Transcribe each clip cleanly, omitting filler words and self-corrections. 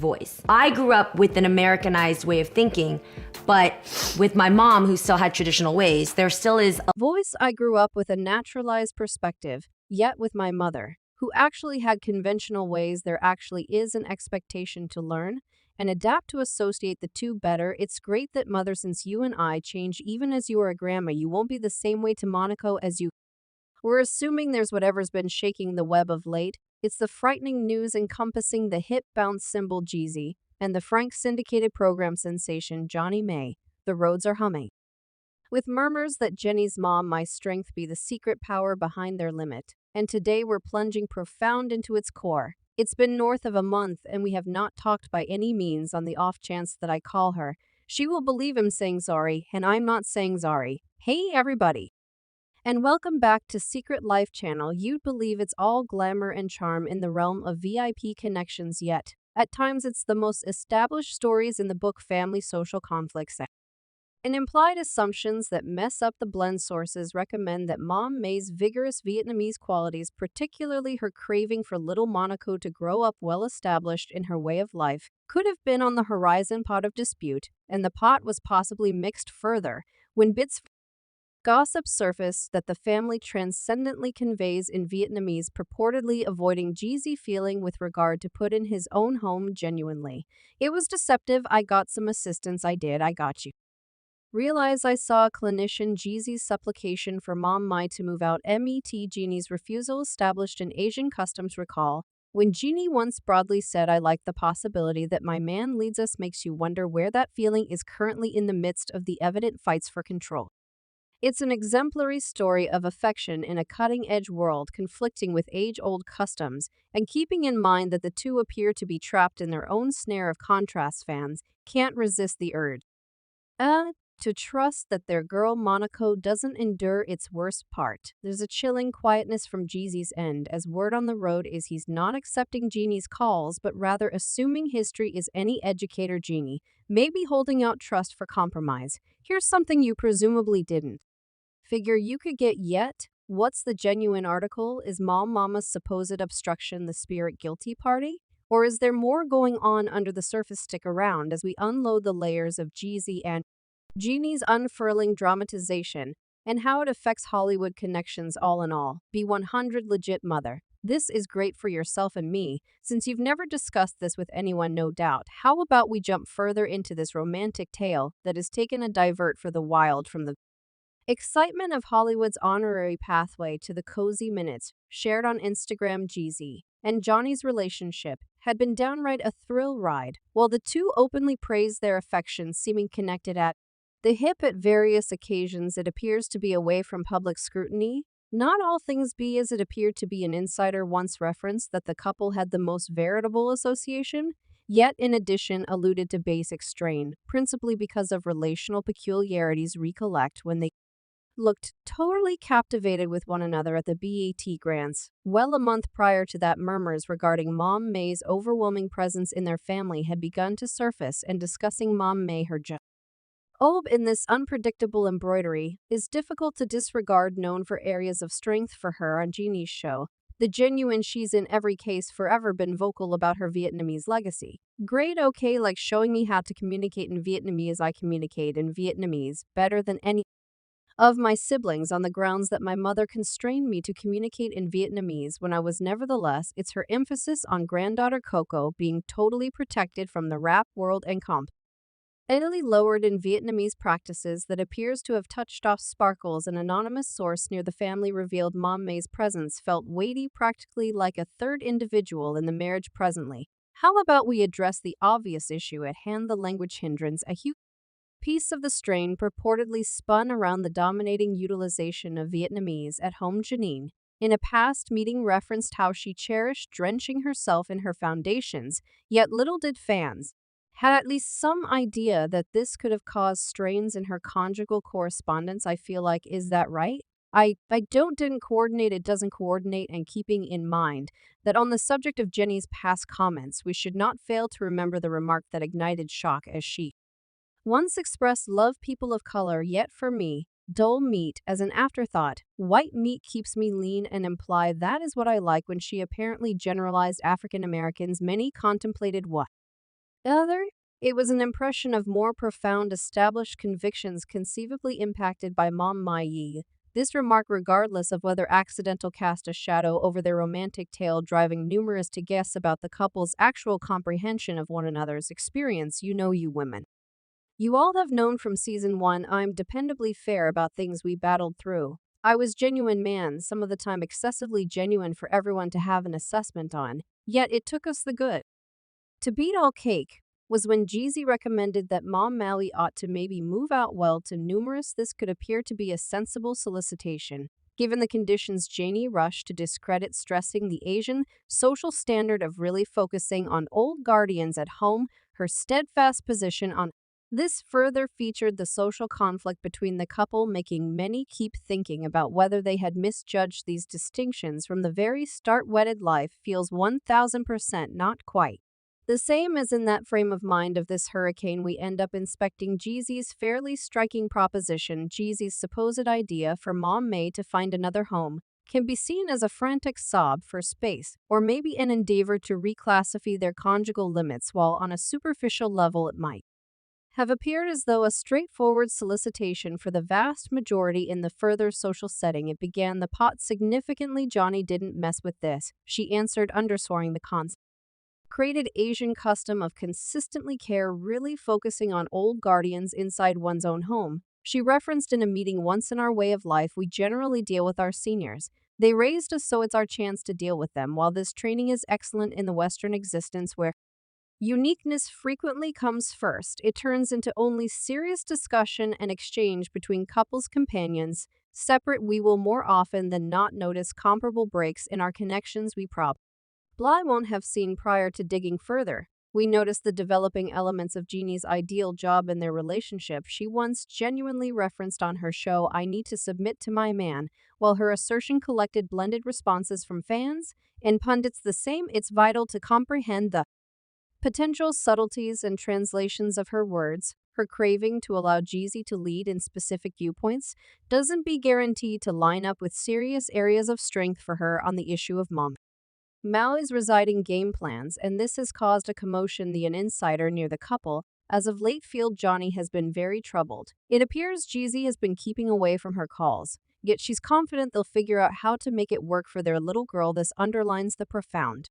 voice. I grew up with an Americanized way of thinking, but with my mom, who still had traditional ways, there still is a Voice I grew up with a naturalized perspective, yet with my mother, who actually had conventional ways. There actually is an expectation to learn and adapt to associate the two better. It's great that mother, since you and I change even as you are a grandma, you won't be the same way to Monaco as you. We're assuming there's whatever's been shaking the web of late. It's the frightening news encompassing the hit bounce symbol Jeezy and the Frank syndicated program sensation Johnny May. The roads are humming. With murmurs that Jenny's mom might strength be the secret power behind their limit. And today we're plunging profound into its core. It's been north of a month and we have not talked by any means. On the off chance that I call her, she will believe him saying sorry, and I'm not saying sorry. Hey everybody! And welcome back to Secret Life Channel. You'd believe it's all glamour and charm in the realm of VIP connections, yet at times it's the most established stories in the book family social conflicts and implied assumptions that mess up the blend. Sources recommend that Mom May's vigorous Vietnamese qualities, particularly her craving for little Monaco to grow up well established in her way of life, could have been on the horizon pot of dispute, and the pot was possibly mixed further when bits gossip surfaced that the family transcendently conveys in Vietnamese, purportedly avoiding Jeezy feeling with regard to put in his own home genuinely. It was deceptive. I got some assistance. I got you. Realize I saw a clinician. Jeezy's supplication for Mom Mai to move out. Jeannie's refusal established in Asian customs. Recall when Jeannie once broadly said, I like the possibility that my man leads us, makes you wonder where that feeling is currently in the midst of the evident fights for control. It's an exemplary story of affection in a cutting-edge world conflicting with age-old customs, and keeping in mind that the two appear to be trapped in their own snare of contrast. Fans can't resist the urge to trust that their girl Monaco doesn't endure its worst part. There's a chilling quietness from Jeezy's end, as word on the road is he's not accepting Jeannie's calls, but rather assuming history is any educator. Jeannie may be holding out trust for compromise. Here's something you presumably didn't figure you could get yet. What's the genuine article? Is Mama's supposed obstruction the spirit guilty party? Or is there more going on under the surface? Stick around as we unload the layers of Jeezy and Jeannie's unfurling dramatization and how it affects Hollywood connections. All in all, be 100 legit mother. This is great for yourself and me, since you've never discussed this with anyone, no doubt. How about we jump further into this romantic tale that has taken a divert for the wild from the excitement of Hollywood's honorary pathway to the cozy minutes shared on Instagram. Jeezy and Johnny's relationship had been downright a thrill ride, while the two openly praised their affection, seeming connected at the hip at various occasions. It appears to be away from public scrutiny. Not all things be as it appeared to be. An insider once referenced that the couple had the most veritable association, yet in addition alluded to basic strain, principally because of relational peculiarities. Recollect when they looked totally captivated with one another at the BET Grants. Well, a month prior to that, murmurs regarding Mom May's overwhelming presence in their family had begun to surface, and discussing Mom May, her job in this unpredictable embroidery is difficult to disregard. Known for areas of strength for her on Jeannie's show, the genuine, she's in every case forever been vocal about her Vietnamese legacy. Great, okay, like showing me how to communicate in Vietnamese. I communicate in Vietnamese better than any of my siblings on the grounds that my mother constrained me to communicate in Vietnamese when I was. Nevertheless, it's her emphasis on granddaughter Coco being totally protected from the rap world and Italy lowered in Vietnamese practices that appears to have touched off sparkles. An anonymous source near the family revealed Mom May's presence felt weighty, practically like a third individual in the marriage presently. How about we address the obvious issue at hand, the language hindrance? A huge piece of the strain purportedly spun around the dominating utilization of Vietnamese at home. Jeannie, in a past meeting, referenced how she cherished drenching herself in her foundations, yet little did fans had at least some idea that this could have caused strains in her conjugal correspondence. I feel like, is that right? I didn't coordinate, it doesn't coordinate. And keeping in mind that on the subject of Jenny's past comments, we should not fail to remember the remark that ignited shock, as she once expressed, love people of color, yet for me, dull meat as an afterthought. White meat keeps me lean, and imply that is what I like. When she apparently generalized African Americans, many contemplated what Other, it was an impression of more profound established convictions conceivably impacted by Mom Mai Yi. This remark, regardless of whether accidental, cast a shadow over their romantic tale, driving numerous to guess about the couple's actual comprehension of one another's experience. You women. You all have known from season 1 I'm dependably fair about things we battled through. I was genuine man, some of the time excessively genuine for everyone to have an assessment on, yet it took us the good. To beat all cake was when Jeezy recommended that Mom Mally ought to maybe move out. Well, to numerous this could appear to be a sensible solicitation. Given the conditions, Jeannie rushed to discredit, stressing the Asian social standard of really focusing on old guardians at home. Her steadfast position on this further featured the social conflict between the couple, making many keep thinking about whether they had misjudged these distinctions from the very start. Wedded life feels 1000% not quite the same as in that frame of mind of this hurricane. We end up inspecting Jeezy's fairly striking proposition. Jeezy's supposed idea for Mom May to find another home can be seen as a frantic sob for space, or maybe an endeavor to reclassify their conjugal limits, while on a superficial level it might have appeared as though a straightforward solicitation for the vast majority. In the further social setting it began the pot significantly. Johnny didn't mess with this, she answered, underscoring the concept created Asian custom of consistently care, really focusing on old guardians inside one's own home. She referenced in a meeting, once in our way of life we generally deal with our seniors. They raised us, so it's our chance to deal with them. While this training is excellent in the Western existence where uniqueness frequently comes first, it turns into only serious discussion and exchange between couples companions. Separate, we will more often than not notice comparable breaks in our connections we Bly won't have seen prior to digging further. We notice the developing elements of Jeannie's ideal job in their relationship. She once genuinely referenced on her show, "I need to submit to my man," while her assertion collected blended responses from fans and pundits. The same, it's vital to comprehend the potential subtleties and translations of her words. Her craving to allow Jeezy to lead in specific viewpoints doesn't be guaranteed to line up with serious areas of strength for her on the issue of Mom Maui's residing game plans, and this has caused a commotion. An insider near the couple, as of late, field Johnny has been very troubled. It appears Jeezy has been keeping away from her calls, yet she's confident they'll figure out how to make it work for their little girl. This underlines the profound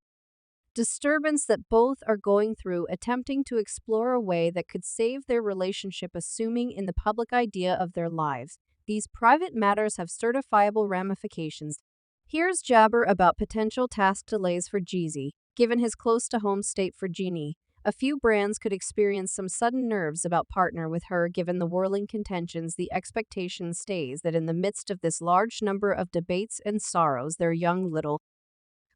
disturbance that both are going through, attempting to explore a way that could save their relationship, assuming in the public idea of their lives. These private matters have certifiable ramifications. Here's jabber about potential task delays for Jeezy. Given his close-to-home state for Jeannie, a few brands could experience some sudden nerves about partner with her. Given the whirling contentions, the expectation stays that in the midst of this large number of debates and sorrows, their young little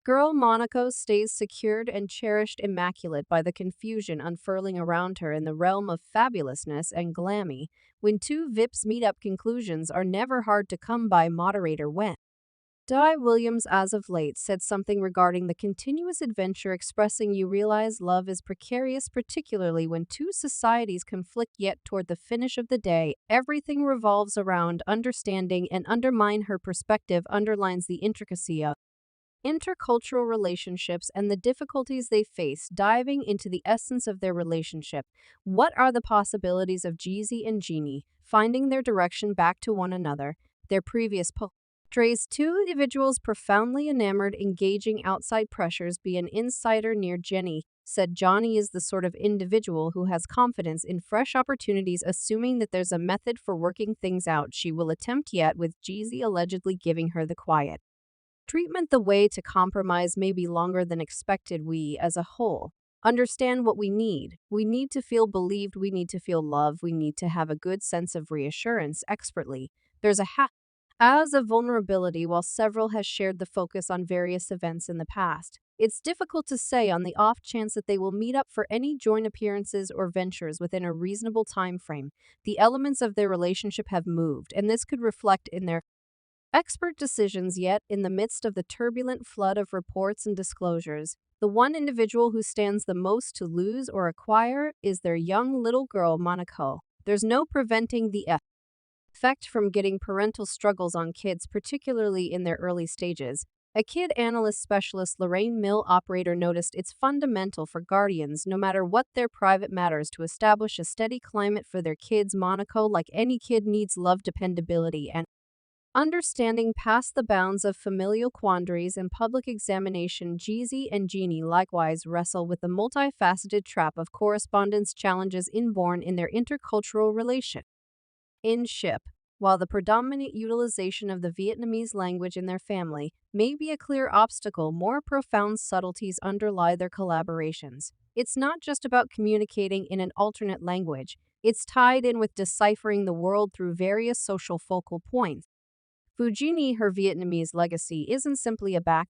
girl Monaco stays secured and cherished, immaculate by the confusion unfurling around her in the realm of fabulousness and glammy. When two VIPs meet up, conclusions are never hard to come by. Moderator Wen Di Williams, as of late, said something regarding the continuous adventure, expressing, "You realize love is precarious, particularly when two societies conflict, yet toward the finish of the day, everything revolves around understanding and undermine." Her perspective underlines the intricacy of intercultural relationships and the difficulties they face. Diving into the essence of their relationship, what are the possibilities of Jeezy and Jeannie finding their direction back to one another? Their previous portrays two individuals profoundly enamored, engaging outside pressures. Be an insider near Jeannie said Johnny is the sort of individual who has confidence in fresh opportunities, assuming that there's a method for working things out she will attempt, yet with Jeezy allegedly giving her the quiet treatment. The way to compromise may be longer than expected. We, as a whole, understand what we need. We need to feel believed. We need to feel loved. We need to have a good sense of reassurance. Expertly, there's a as a vulnerability. While several has shared the focus on various events in the past, it's difficult to say on the off chance that they will meet up for any joint appearances or ventures within a reasonable time frame. The elements of their relationship have moved, and this could reflect in their expert decisions. Yet, in the midst of the turbulent flood of reports and disclosures, the one individual who stands the most to lose or acquire is their young little girl, Monaco. There's no preventing the effect from getting parental struggles on kids, particularly in their early stages. A kid analyst specialist Lorraine Mill operator noticed it's fundamental for guardians, no matter what their private matters, to establish a steady climate for their kids. Monaco, like any kid, needs love, dependability, and understanding past the bounds of familial quandaries and public examination. Jeezy and Jeannie likewise wrestle with the multifaceted trap of correspondence challenges inborn in their intercultural relation. In ship, while the predominant utilization of the Vietnamese language in their family may be a clear obstacle, more profound subtleties underlie their collaborations. It's not just about communicating in an alternate language, it's tied in with deciphering the world through various social focal points. For Jeannie, her Vietnamese legacy isn't simply a back